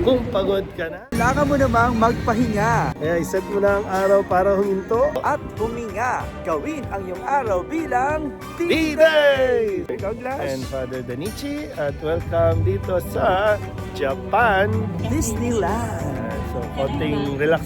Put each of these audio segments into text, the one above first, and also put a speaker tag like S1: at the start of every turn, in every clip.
S1: Kung pagod ka na,
S2: Kailangan mo namang magpahinga
S1: kaya iset mo na ang araw para huminto.
S2: at huminga. Gawin ang iyong araw bilang
S1: D-Day!
S2: Ikaw, Glass.
S1: And Father Danichi at welcome dito sa Japan.
S2: Disneyland.
S1: So, konting relax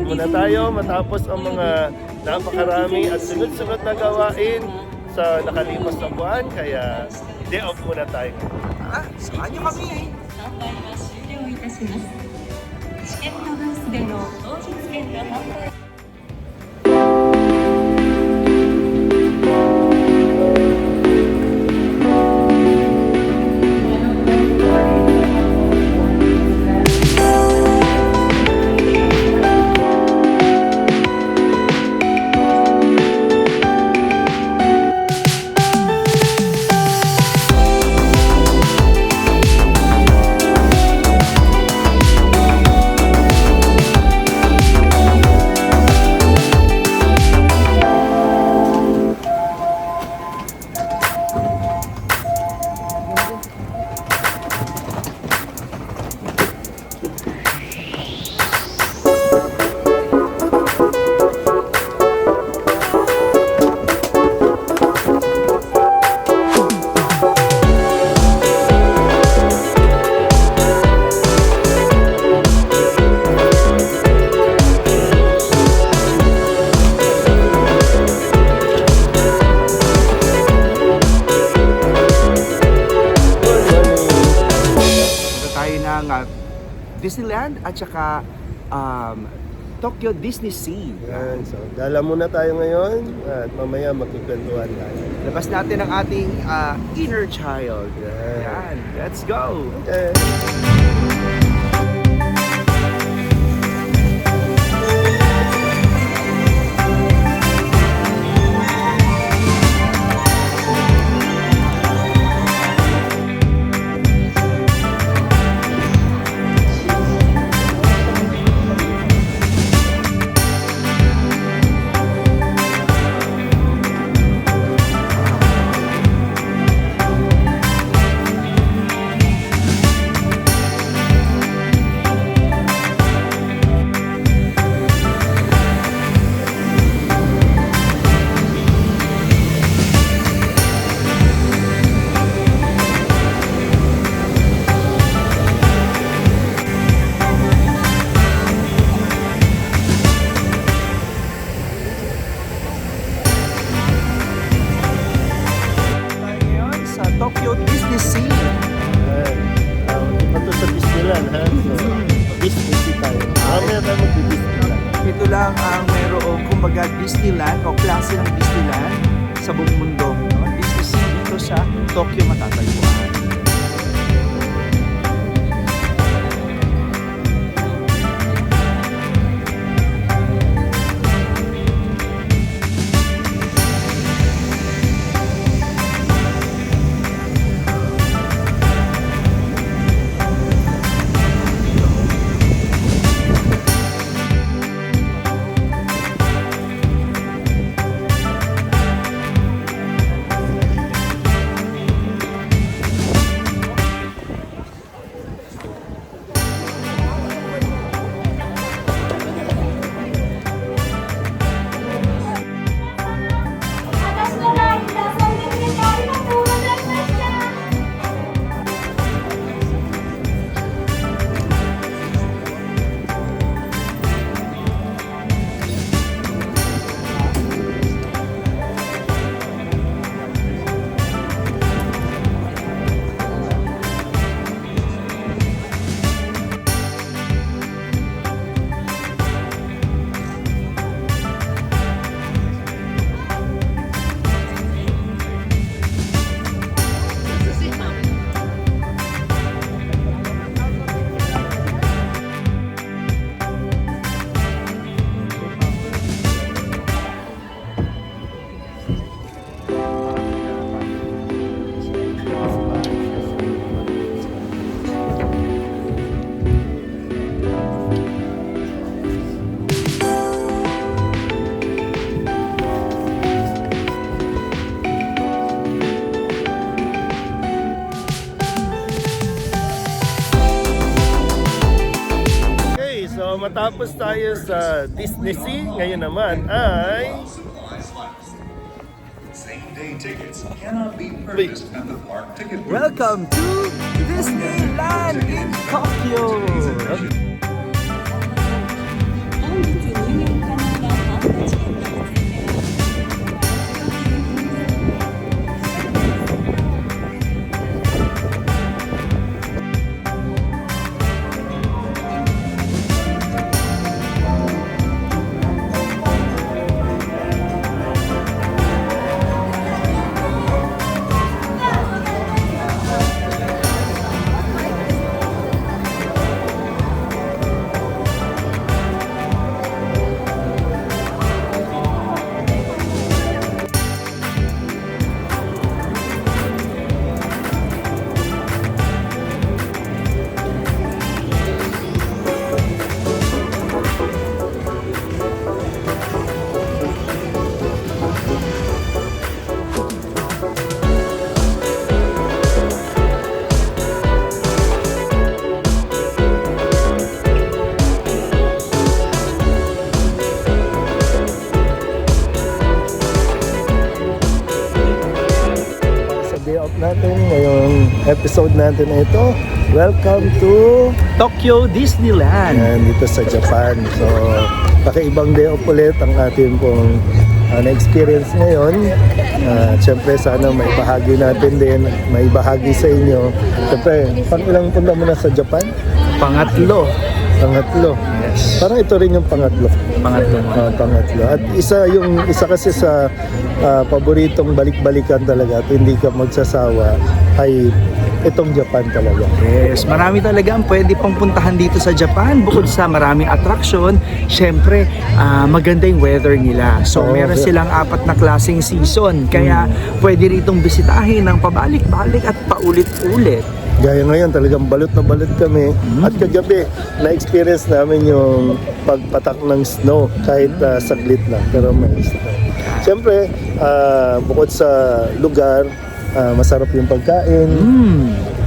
S1: muna tayo matapos ang mga napakarami at sunod-sunod na gawain sa nakalipas na buwan. Kaya day off muna tayo.
S2: Tara, samahan niyo kami.
S3: 販売は終了いたします。チケットブースでの当日券が販売
S2: Disneyland at saka Tokyo Disney Sea.
S1: Yan. So, gala muna tayo ngayon at mamaya magkikwentuhan tayo.
S2: Labas natin ang ating inner child.
S1: Yan.
S2: Yan. Let's go!
S1: Okay.
S2: Tayo ngayon sa Tokyo Disney Sea.
S1: Yan. Ito sa Disneyland, ha? So, Disney tayo. Mamaya tayo mag-Disneyland.
S2: Ito lang ang mayroong kumbaga Disneyland o klase ng Disneyland sa buong mundo. No? Disney Sea dito sa Tokyo matatagpuan.
S1: matapos tayo sa Disney Sea, ngayon naman ay
S4: Same-day tickets cannot be purchased at the park ticket booth.
S2: Welcome to Disneyland in Tokyo!
S3: 本日入園可能なハーフチケットについては
S1: sa day off natin, ngayong episode natin na ito. Welcome to
S2: Tokyo Disneyland!
S1: Ayan, dito sa Japan. So, kakaibang day off ulit ang ating pong na-experience ngayon. Siyempre, sana may bahagi natin din, may bahagi sa inyo. Siyempre, pang ilang punta mo na sa Japan?
S2: Pangatlo.
S1: Pangatlo.
S2: Yes.
S1: Parang ito rin yung pangatlo.
S2: Pangatlo mo.
S1: Pangatlo. At isa kasi sa paboritong balik-balikan talaga at hindi ka magsasawa ay itong Japan talaga.
S2: Yes, marami talaga ang pwede pang puntahan dito sa Japan. Bukod sa maraming attraction, syempre maganda yung weather nila. So
S1: Oo,
S2: meron
S1: okay.
S2: silang 4 na klaseng season. Kaya pwede ritong bisitahin ng pabalik-balik at paulit-ulit.
S1: Gaya ngayon, talagang balot na balot kami. At kagabi, na-experience namin yung pagpatak ng snow kahit saglit lang. Pero may snow. Siyempre, bukod sa lugar, masarap yung pagkain.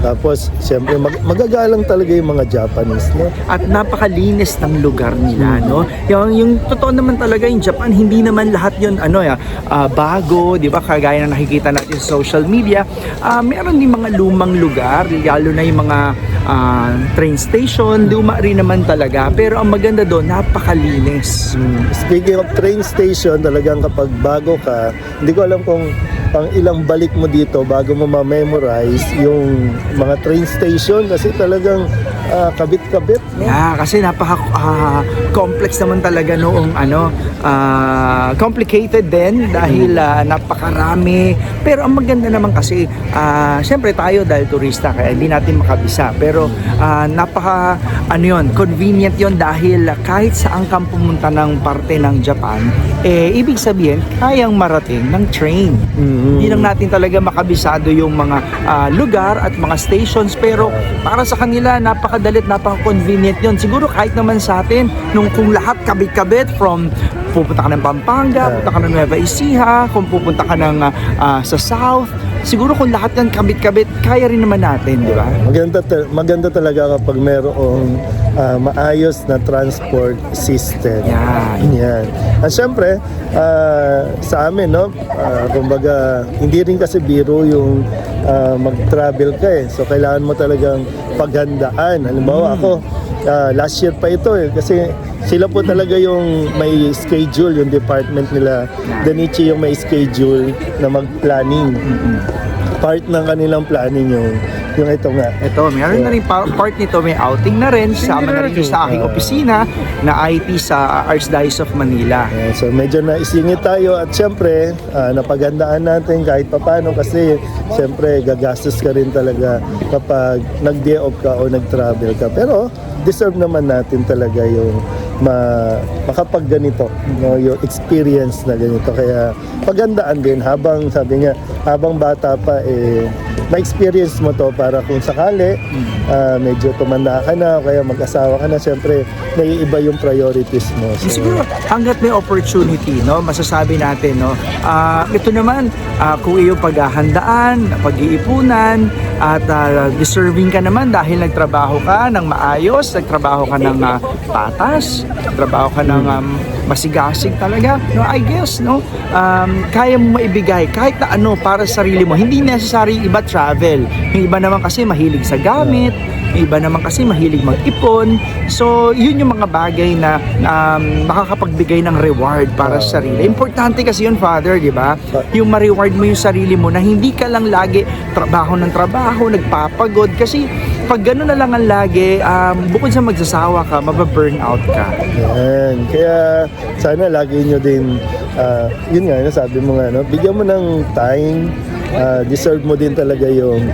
S1: Tapos, siyempre, magagalang talaga yung mga Japanese, no?
S2: At napakalinis ng lugar nila, no? Yung totoo naman talaga yung Japan, hindi naman lahat yun bago, 'di ba? Kagaya na nakikita natin sa social media, meron din mga lumang lugar, lalo na yung mga train station, luma rin naman talaga. Pero ang maganda doon, napakalinis.
S1: Speaking of train station, talagang kapag bago ka, hindi ko alam kung pang ilang balik mo dito bago mo ma-memorize yung mga train station kasi talagang kabit-kabit. No?
S2: Yeah, kasi napaka-complex naman talaga noong complicated din dahil napakarami. Pero ang maganda naman kasi, syempre tayo dahil turista kaya hindi natin makabisa. Pero convenient yon dahil kahit saan kang pumunta ng parte ng Japan, ibig sabihin, kayang marating ng train. Hindi lang natin talaga makabisado yung mga lugar at mga stations, pero para sa kanila napakadalit, napaka-convenient yon. Siguro kahit naman sa atin, kung lahat kabit-kabit from pupunta ka ng Pampanga, pupunta ka ng Nueva Ecija, kung pupunta ka ng sa South, siguro kung lahat yan kabit-kabit, kaya rin naman natin, di ba?
S1: Maganda talaga kapag mayroong maayos na transport system. Yan. At syempre, sa amin, no, kumbaga, hindi rin kasi biro yung mag-travel ka eh. So, kailangan mo talagang paghandaan. Halimbawa ako, last year pa ito eh, kasi sila po talaga yung may schedule, yung department nila, Danichi yung may schedule na mag-planning. Part ng kanilang planning yung ito nga.
S2: Ito, meron na rin part nito, may outing na rin, sama na rin yung sa aking opisina na IT sa Archdiocese of Manila.
S1: So medyo naisingit tayo at syempre napagandaan natin kahit papano kasi syempre gagastos ka rin talaga kapag nag-day off ka o nag-travel ka. Pero deserve naman natin talaga yung makapag ganito, no, yung experience na ganito. Kaya pagandaan din habang sabi nga, habang bata pa na-experience mo to para kung sakali medyo tumanda ka na o kaya mag-asawa ka na, syempre naiiba yung priorities mo.
S2: Siguro hanggat may opportunity, no, masasabi natin, no, ito naman, kung iyong paghahandaan, pag-iipunan, at deserving ka naman dahil nagtrabaho ka ng maayos, nagtrabaho ka ng patas, nagtrabaho ka ng masigasig talaga, no, I guess, no, kaya mo maibigay kahit na ano para sa sarili mo. Hindi necessary iba travel, yung iba naman kasi mahilig sa gamit, yung iba naman kasi mahilig mag-ipon. So yun yung mga bagay na makakapagbigay ng reward para sa sarili. Importante kasi yun, Father, di ba? Yung ma-reward mo yung sarili mo na hindi ka lang lagi trabaho ng trabaho, nagpapagod, kasi pag gano'n na lang ang lagi, bukod sa magsasawa ka, mababurnout ka.
S1: Yan. Kaya sana lagi nyo din, yun nga, sabi mo nga, no, bigyan mo ng time, deserve mo din talaga yung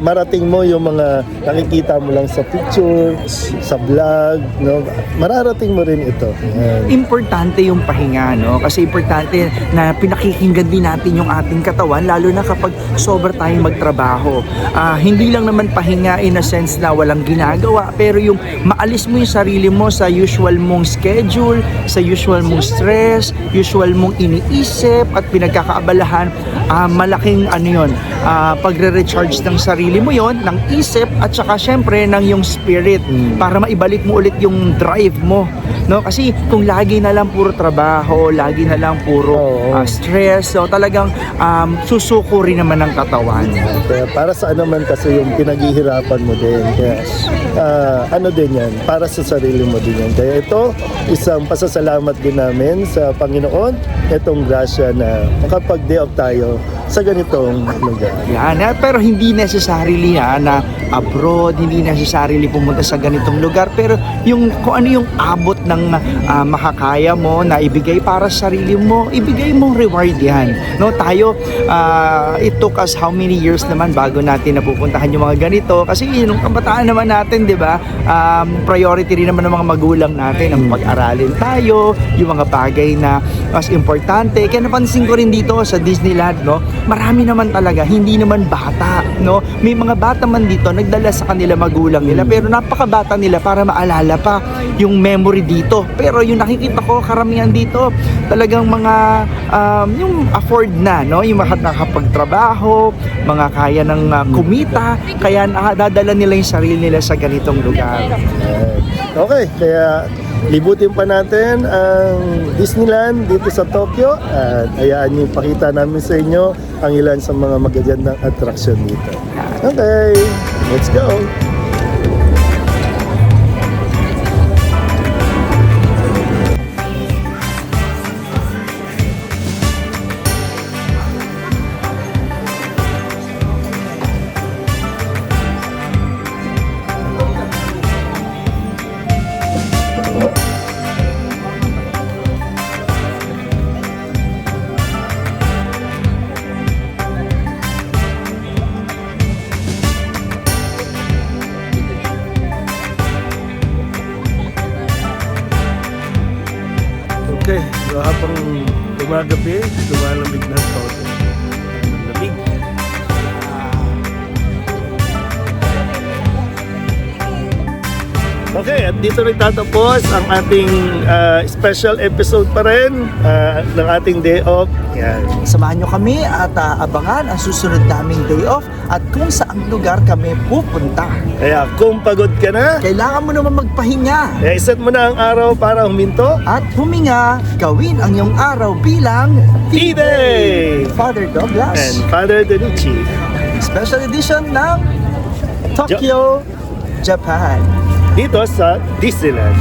S1: marating mo yung mga nakikita mo lang sa picture, sa vlog, no, mararating mo rin ito. Yan.
S2: Importante yung pahinga, no? Kasi importante na pinakikinggan din natin yung ating katawan, lalo na kapag sobra tayong magtrabaho. Hindi lang naman pahinga in a sense na walang ginagawa, pero yung maalis mo yung sarili mo sa usual mong schedule, sa usual mong stress, usual mong iniisip at pinagkakaabalahan, malaking pagre-recharge ng sarili mo yon, ng isip, at saka syempre ng yung spirit, para maibalik mo ulit yung drive mo, no? Kasi kung lagi na lang puro trabaho, lagi na lang puro stress, so talagang susuko rin naman ng katawan.
S1: Kaya para sa ano man kasi yung pinaghihirapan mo din, kaya ano din yan, para sa sarili mo din yan. Kaya ito, isang pasasalamat din namin sa Panginoon, itong grasya na makapag-day off tayo sa ganitong lugar.
S2: Yan, pero hindi necessarily na abroad, hindi necessarily pumunta sa ganitong lugar, pero yung kung ano yung abot ng makakaya mo na ibigay para sa sarili mo, ibigay mong reward yan. No, tayo, it took us how many years naman bago natin napupuntahan yung mga ganito, kasi yung kabataan naman natin, di ba, priority rin naman ng mga magulang natin ang pag-aralin tayo, yung mga bagay na mas importante. Kaya napansin ko rin dito sa Disneyland, no, marami naman talaga, hindi naman bata, no? May mga bata man dito, nagdala sa kanila magulang nila, pero napakabata nila para maalala pa yung memory dito. Pero yung nakikita ko, karamihan dito, talagang mga, yung afford na, no? Yung nakakapagtrabaho, mga kaya ng kumita, kaya dadala nila yung sarili nila sa ganitong lugar.
S1: Okay, kaya libutin pa natin ang Disneyland dito sa Tokyo at hayaan niyo ipakita namin sa inyo ang ilan sa mga magagandang attraction dito. Okay, let's go! Okay, so habang gumagabi, lumalamig na ito. Lamig. Okay, at dito rin tatapos ang ating special episode pa rin ng ating day off. Yan.
S2: Samahan nyo kami at abangan ang susunod naming day off at kung saang lugar kami pupunta.
S1: Kaya kung pagod ka na,
S2: Kailangan mo naman magpahinga
S1: kaya iset mo na ang araw para huminto.
S2: at huminga, gawin ang iyong araw bilang
S1: T-Day!
S2: Father Douglas.
S1: And Father Denichi.
S2: Special edition ng Tokyo, Japan.
S1: Dito sa Disneyland.